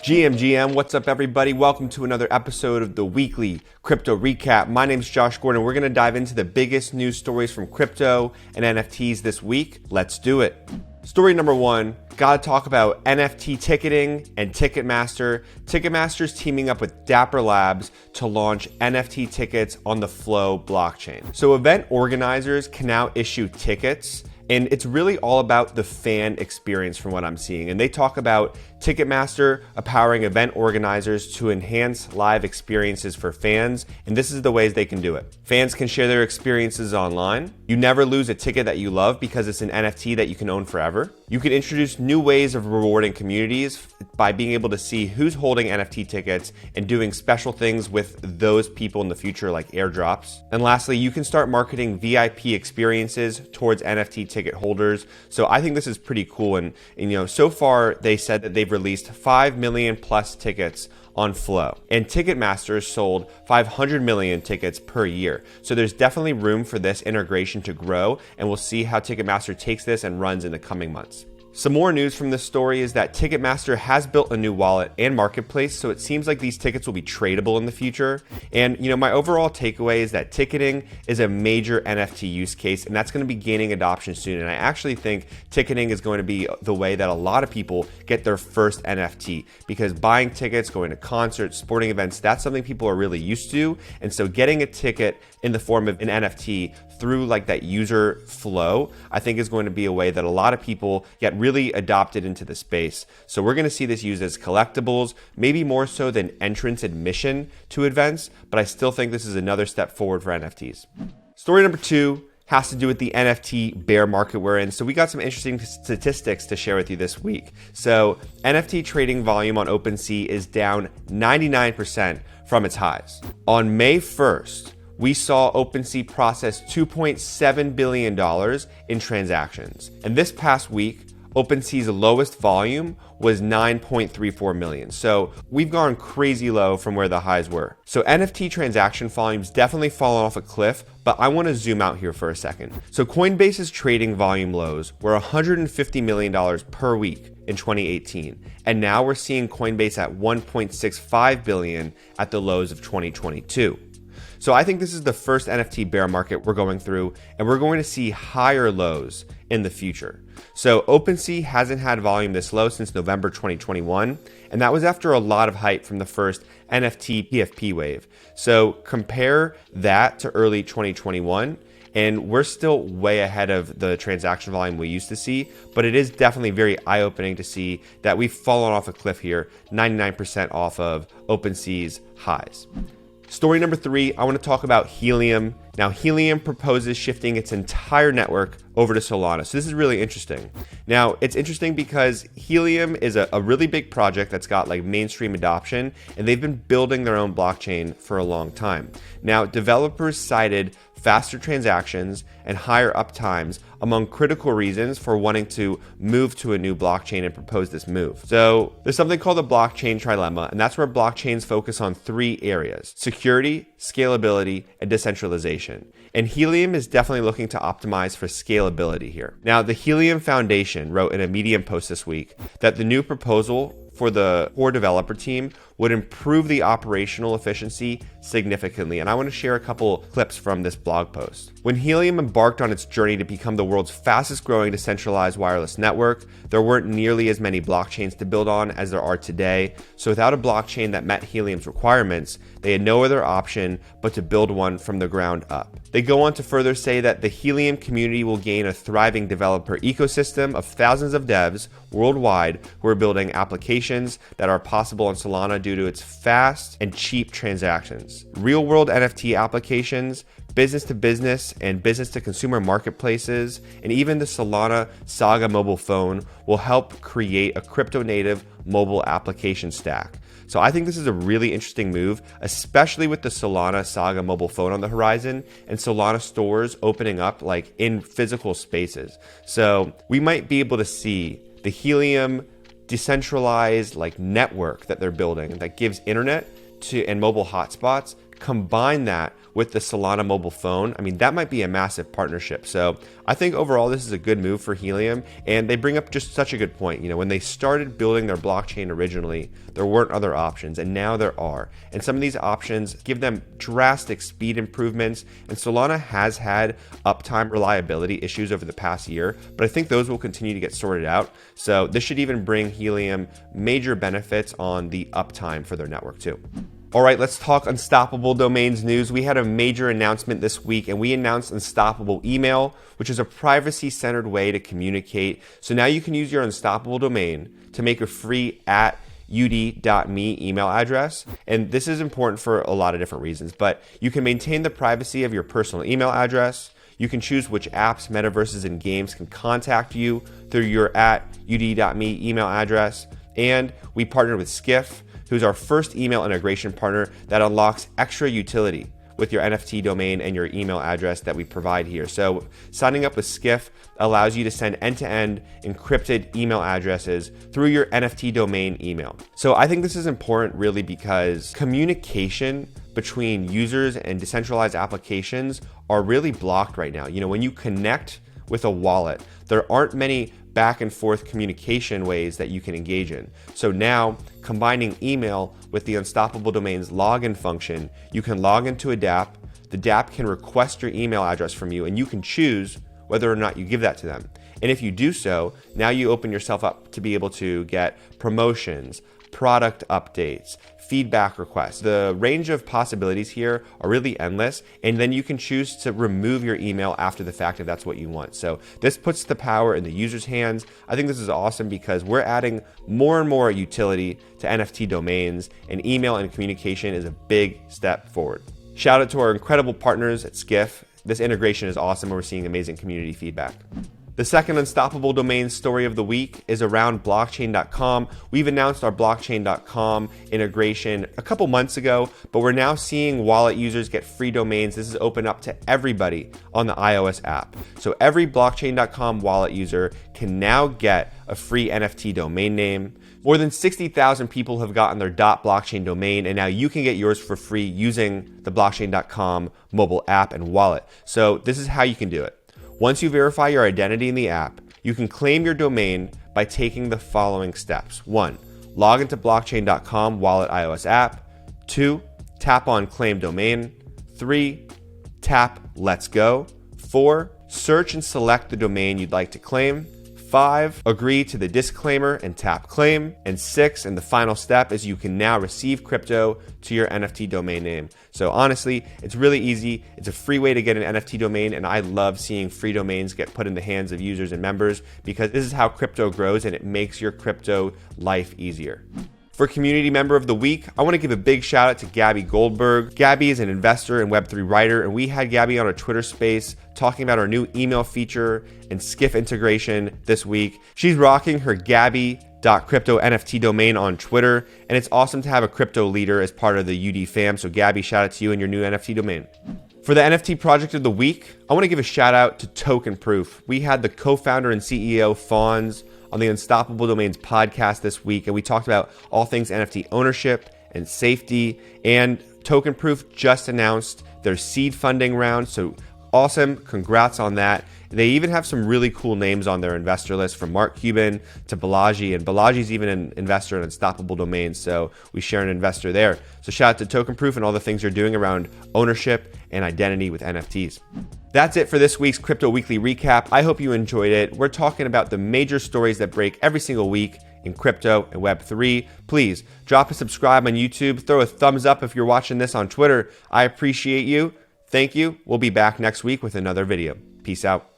GM, what's up everybody? Welcome to another episode of the weekly crypto recap. My name is Josh Gordon. We're going to dive into the biggest news stories from crypto and NFTs this week. Let's do it. Story number one, gotta talk about NFT ticketing and Ticketmaster. Ticketmaster's teaming up with Dapper Labs to launch NFT tickets on the Flow blockchain. So event organizers can now issue tickets, and it's really all about the fan experience from what I'm seeing. And they talk about Ticketmaster empowering event organizers to enhance live experiences for fans, and this is the ways they can do it. Fans can share their experiences online. You never lose a ticket that you love because it's an NFT that you can own forever. You can introduce new ways of rewarding communities by being able to see who's holding NFT tickets and doing special things with those people in the future, like airdrops. And lastly, you can start marketing VIP experiences towards NFT ticket holders. So I think this is pretty cool. And so far they said that they've released 5 million plus tickets on Flow, and Ticketmaster sold 500 million tickets per year. So there's definitely room for this integration to grow, and we'll see how Ticketmaster takes this and runs in the coming months. Some more news from this story is that Ticketmaster has built a new wallet and marketplace, so it seems like these tickets will be tradable in the future. And my overall takeaway is that ticketing is a major NFT use case, and that's going to be gaining adoption soon. And I actually think ticketing is going to be the way that a lot of people get their first NFT, because buying tickets, going to concerts, sporting events, that's something people are really used to. And so getting a ticket in the form of an NFT through like that user flow, I think is going to be a way that a lot of people get really adopted into the space. So we're going to see this used as collectibles, maybe more so than entrance admission to events, but I still think this is another step forward for NFTs. Story number two has to do with the NFT bear market we're in. So we got some interesting statistics to share with you this week. So NFT trading volume on OpenSea is down 99% from its highs. On May 1st, we saw OpenSea process $2.7 billion in transactions. And this past week, OpenSea's lowest volume was 9.34 million. So we've gone crazy low from where the highs were. So NFT transaction volume's definitely fallen off a cliff, but I want to zoom out here for a second. So Coinbase's trading volume lows were $150 million per week in 2018. And now we're seeing Coinbase at 1.65 billion at the lows of 2022. So I think this is the first NFT bear market we're going through, and we're going to see higher lows in the future. So OpenSea hasn't had volume this low since November 2021, and that was after a lot of hype from the first NFT PFP wave. So compare that to early 2021, and we're still way ahead of the transaction volume we used to see, but it is definitely very eye-opening to see that we've fallen off a cliff here, 99% off of OpenSea's highs. Story number three, I want to talk about Helium. Now, Helium proposes shifting its entire network over to Solana. So this is really interesting. Now, it's interesting because Helium is a really big project that's got like mainstream adoption, and they've been building their own blockchain for a long time. Now, developers cited faster transactions and higher uptimes among critical reasons for wanting to move to a new blockchain and propose this move. So there's something called the blockchain trilemma, and that's where blockchains focus on three areas: security, scalability, and decentralization. And Helium is definitely looking to optimize for scalability here. Now, the Helium Foundation wrote in a Medium post this week that the new proposal for the core developer team would improve the operational efficiency significantly. And I want to share a couple clips from this blog post. When Helium embarked on its journey to become the world's fastest growing decentralized wireless network, there weren't nearly as many blockchains to build on as there are today. So without a blockchain that met Helium's requirements, they had no other option but to build one from the ground up. They go on to further say that the Helium community will gain a thriving developer ecosystem of thousands of devs worldwide who are building applications that are possible on Solana due to its fast and cheap transactions. Real-world NFT applications, business-to-business and business-to-consumer marketplaces, and even the Solana Saga mobile phone will help create a crypto-native mobile application stack. So I think this is a really interesting move, especially with the Solana Saga mobile phone on the horizon and Solana stores opening up like in physical spaces. So we might be able to see the Helium decentralized like network that they're building that gives internet to and mobile hotspots combine that with the Solana mobile phone, I mean, that might be a massive partnership. So I think overall, this is a good move for Helium. And they bring up just such a good point. You know, when they started building their blockchain originally, there weren't other options, and now there are. And some of these options give them drastic speed improvements. And Solana has had uptime reliability issues over the past year, but I think those will continue to get sorted out. So this should even bring Helium major benefits on the uptime for their network too. All right, let's talk Unstoppable Domains news. We had a major announcement this week, and we announced Unstoppable Email, which is a privacy-centered way to communicate. So now you can use your Unstoppable domain to make a free @ud.me email address. And this is important for a lot of different reasons, but you can maintain the privacy of your personal email address. You can choose which apps, metaverses, and games can contact you through your @ud.me email address. And we partnered with Skiff, who's our first email integration partner that unlocks extra utility with your NFT domain and your email address that we provide here. So signing up with Skiff allows you to send end-to-end encrypted email addresses through your NFT domain email. So I think this is important really because communication between users and decentralized applications are really blocked right now. You know, when you connect with a wallet, there aren't many back and forth communication ways that you can engage in. So now, combining email with the Unstoppable Domains login function, you can log into a dApp. The dApp can request your email address from you, and you can choose whether or not you give that to them. And if you do so, now you open yourself up to be able to get promotions, product updates, feedback requests. The range of possibilities here are really endless, and then you can choose to remove your email after the fact if that's what you want. So this puts the power in the user's hands. I think this is awesome because we're adding more and more utility to NFT domains, and email and communication is a big step forward. Shout out to our incredible partners at Skiff. This integration is awesome, and we're seeing amazing community feedback. The second Unstoppable Domain story of the week is around blockchain.com. We've announced our blockchain.com integration a couple months ago, but we're now seeing wallet users get free domains. This is open up to everybody on the iOS app. So every blockchain.com wallet user can now get a free NFT domain name. More than 60,000 people have gotten their .blockchain domain, and now you can get yours for free using the blockchain.com mobile app and wallet. So this is how you can do it. Once you verify your identity in the app, you can claim your domain by taking the following steps. 1, log into blockchain.com wallet iOS app. 2, tap on claim domain. 3, tap let's go. 4, search and select the domain you'd like to claim. 5, agree to the disclaimer and tap claim. And 6, and the final step is you can now receive crypto to your NFT domain name. So honestly, it's really easy. It's a free way to get an NFT domain, and I love seeing free domains get put in the hands of users and members because this is how crypto grows, and it makes your crypto life easier. For Community Member of the Week, I want to give a big shout out to Gabby Goldberg. Gabby is an investor and Web3 writer, and we had Gabby on a Twitter space talking about our new email feature and Skiff integration this week. She's rocking her Gabby.crypto NFT domain on Twitter, and it's awesome to have a crypto leader as part of the UD fam. So Gabby, shout out to you and your new NFT domain. For the NFT Project of the Week, I want to give a shout out to Token Proof. We had the co-founder and CEO Fonz on the Unstoppable Domains podcast this week, and we talked about all things NFT ownership and safety. And Token Proof just announced their seed funding round, so awesome. Congrats on that. They even have some really cool names on their investor list, from Mark Cuban to Balaji, and Balaji's even an investor in Unstoppable Domains, so we share an investor there. So shout out to Token Proof and all the things you're doing around ownership and identity with NFTs. That's it for this week's Crypto Weekly Recap. I hope you enjoyed it. We're talking about the major stories that break every single week in crypto and Web3. Please drop a subscribe on YouTube. Throw a thumbs up if you're watching this on Twitter. I appreciate you. Thank you. We'll be back next week with another video. Peace out.